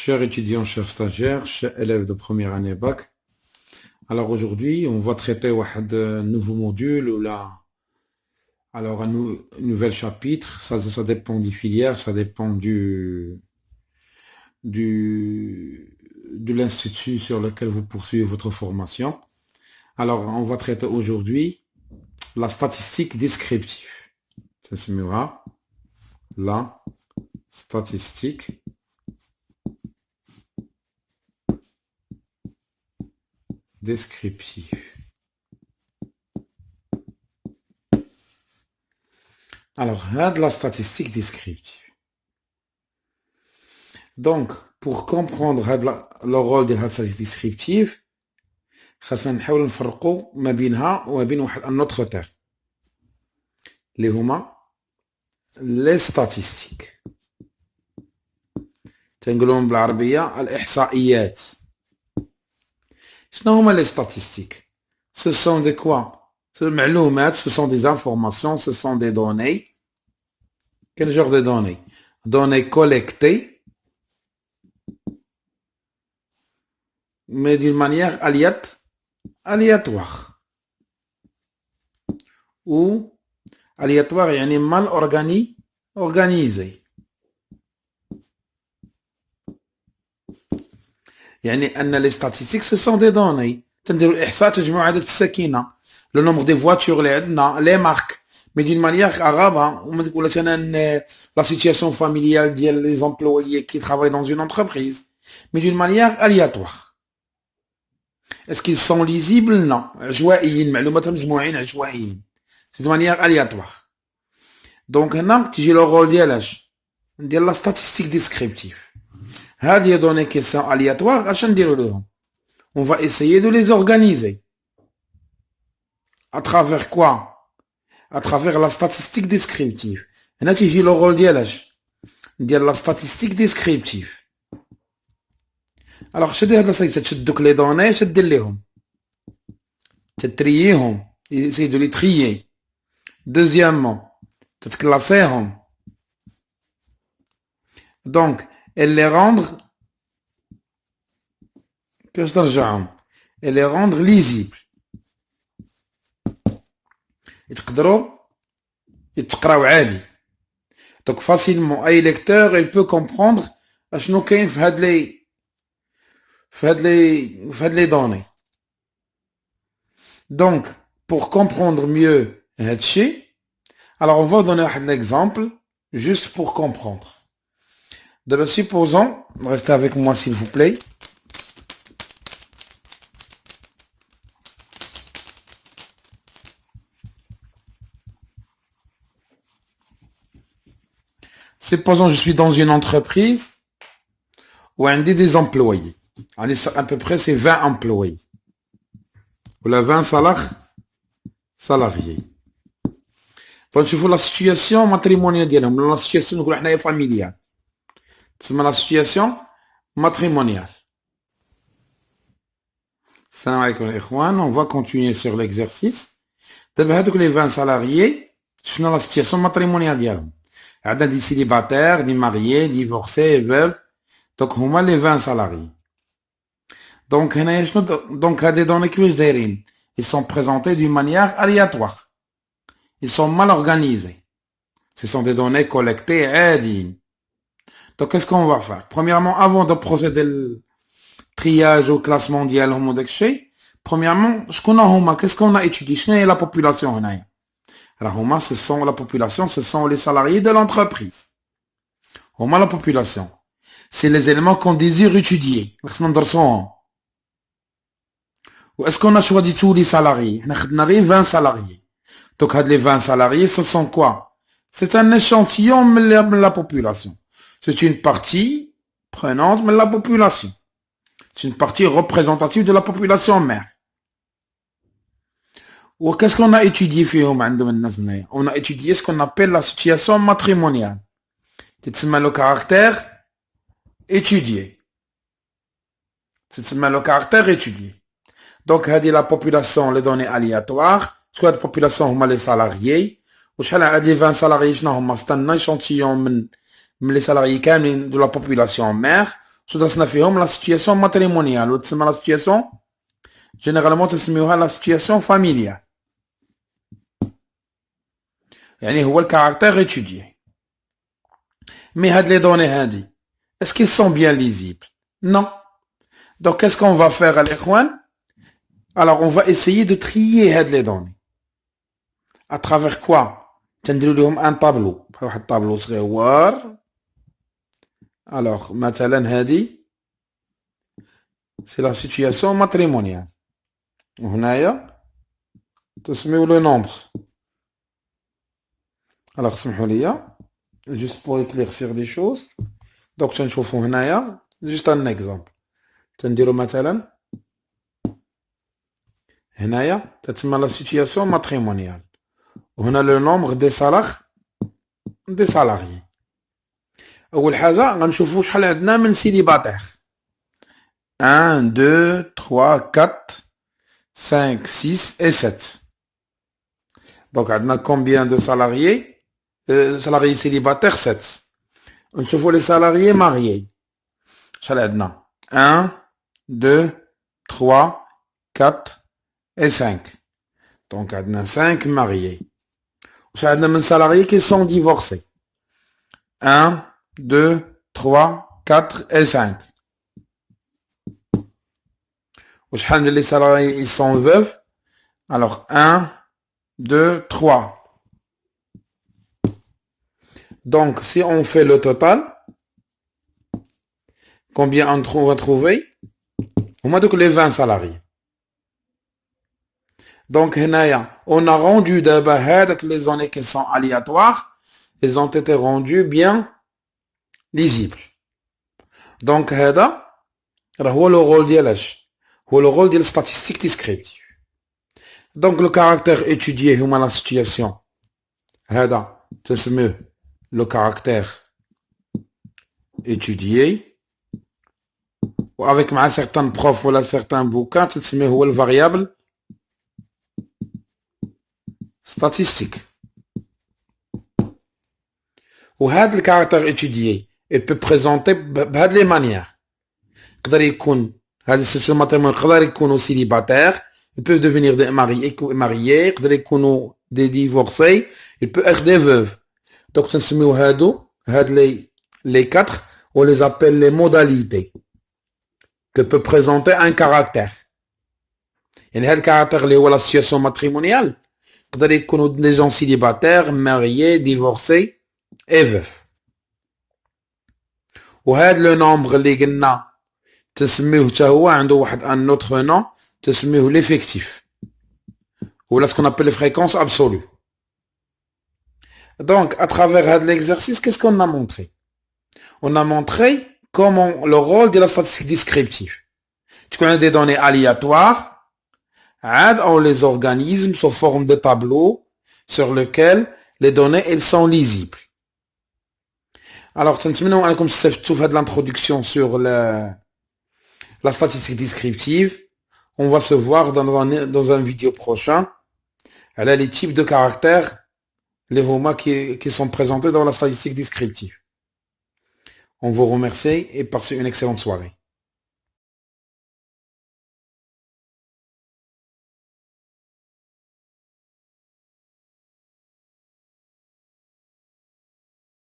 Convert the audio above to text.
Chers étudiants, chers stagiaires, chers élèves de première année bac, alors aujourd'hui, on va traiter un nouveau module ou là, alors un nouvel chapitre. Ça dépend des filières, ça dépend de l'institut sur lequel vous poursuivez votre formation. Alors, on va traiter aujourd'hui la statistique descriptive. Ça se mura la statistique descriptive. Alors, de la statistique descriptive. Donc, pour comprendre le rôle de la statistique descriptive, خاصنا نحاول نفرقوا ما بينها وما بين واحد un autre terme اللي هما les statistiques. تنقولهم بالعربية الإحصائيات. شنو هما les statistiques? Ce sont des quoi? المعلومات, ce sont des informations, ce sont des données. Quel genre de données? Données collectées mais d'une manière aléatoire ou aléatoire يعني mal organisé. يعني أن les statistiques ce sont des données. تنديروا الإحصاء تجمعوا عدد السكينة, le nombre de voitures اللي عندنا, les marques, mais d'une manière arabe, ولا مثلا la situation familiale ديال les employés qui travaillent dans une entreprise, mais d'une manière aléatoire. Est-ce qu'ils sont lisibles? Non. عشوائيين, معلومات مجموعين عشوائيين. C'est de manière aléatoire. Donc هنا تيجي le rôle ديال la statistique descriptive. هذه données qui sont aléatoires عشان نديروا لهم. On va essayer de les organiser. À travers quoi? À travers la statistique descriptive. هنا تيجي le rôle ديال la statistique descriptive. Alors شدي هاد الصيت تشدوك لي دوني تدير ليهم تترييهم essayer de les trier. Deuxièmement تتكلاسيهم donc et les rendre كيفاش ترجعهم et les rendre lisibles يتقدروا يتقراو عادي. donc facilement اي lecteur il peut comprendre اشنو كاين في هاد les données. Donc, pour comprendre mieux هادشي, alors on va donner un exemple juste pour comprendre. D'abord, supposons, restez avec moi s'il vous plaît. Supposons je suis dans une entreprise où on a des employés. À peu près c'est 20 employés ou 20 salariés. فنشوفوا la situation matrimoniale ديالهم, la situation نقولوا حنايا familiale, تسمى la situation matrimoniale. السلام عليكم الإخوان, on va continuer sur l'exercice. دابا هذوك les 20 salariés شفنا la situation matrimoniale ديالهم, عندنا des célibataires, des mariés, divorcés, veuves, donc هما les 20 salariés. Donc, des données qui ils sont présentés d'une manière aléatoire. Ils sont mal organisés. Ce sont des données collectées عاديين. Donc, qu'est-ce qu'on va faire? Premièrement, avant de procéder au triage au classement ديالهم وداك الشيء, premièrement, qu'est-ce qu'on a étudié? شنو هي la population هنايا? Alors, la population, ce sont les salariés de l'entreprise. La population, c'est les éléments qu'on désire étudier. Est-ce qu'on a choisi tous les salariés? On a 20 salariés. Donc, les 20 salariés, ce sont quoi? C'est un échantillon de la population. C'est une partie prenante de la population. C'est une partie représentative de la population mère. Ou qu'est-ce qu'on a étudié? On a étudié ce qu'on appelle la situation matrimoniale. C'est le caractère étudié. C'est le caractère étudié. Donc, la population, les données aléatoires, soit la population, les salariés, ou les 20 salariés, c'est un échantillon les salariés de la population mère, درسنا فيهم لا سيتياسيون ماتريمونيال وتسمى لا سيتياسيون جينيرالمون تسميوها لا سيتياسيون فاميليال، يعني هو الكاركتير étudié. Mais هاد les données هادي est-ce qu'ils sont bien lisibles? Non. Donc qu'est-ce qu'on va faire الإخوان؟ Alors on va essayer de trier هاد les données. À travers quoi? تنديرو لهم un tableau، بحال واحد الطابلو صغير. Alors مثلا هادي c'est la situation matrimoniale. وهنايا تسميو لو نومبر. Alors سمحوا لي juste pour éclaircir les choses. Donc تنشوفو هنايا juste un exemple. تنديرو مثلا هنايا تتسمى لا سيتياسيون ماتريمونيال، وهنا لو نومبر دي سالاريي. اول حاجه غنشوفو شحال عندنا من سيليباتير. 1 2 3 4 5 6 et 7. Donc عندنا combien de salariés salariés célibataires 7. نشوفو les salariés mariés شحال عندنا 1 2 3 4 et 5. Donc عندنا 5 mariés. وشحال عندنا من salariés qui sont divorcés 1 2 3 4 et 5. وشحال من les salariés ils sont veufs. Alors 1 2 3. Donc si on fait le total, combien on va trouver? On va trouver les 20 salariés. Donc هنايا on a rendu d'abord هذاك les données qui sont aléatoires, ils ont été rendus bien lisibles. Donc هذا راه هو le rôle ديالاش هو le rôle ديال statistique descriptive. Donc le caractère étudié هما la situation هذا تسميه le caractère étudié. وavec مع certains profs ولا certains bouquins تسميه هو le variable statistique. وهذا الكاركتر étudié il peut présenter بهاد les manières. يقدر يكون هذا السيتياسيون ماتريمونيال يقدر يكونوا célibataires, ils peuvent devenir des mariés, يقدر يكونوا des divorcés, ils peuvent être des veuves. Donc تنسميو هاد les quatre, on les appelle les modalités que peut présenter un caractère. يعني هاد الكاركتر اللي هو la situation matrimoniale يقدر يكونوا des gens célibataires, mariés, divorcés et veufs. وهاد لو نومبر اللي قلنا تسميوه حتى هو عنده واحد ان اوتر نون تسميوه ليفيكتيف ولا ce qu'on appelle les fréquences absolues. Donc à travers هاد l'exercice qu'est-ce qu'on a montré? On a montré comment le rôle de la statistique descriptive. Tu connais des données aléatoires, on les organise sous forme de tableaux sur lesquels les données elles sont lisibles. Alors, تنتمنوا انكم تستفدتوا في هذه l'introduction sur la statistique descriptive. On va se voir dans un vidéo prochain. Elle a les types de caractères, les HOMA qui sont présentés dans la statistique descriptive. On vous remercie et passez une excellente soirée.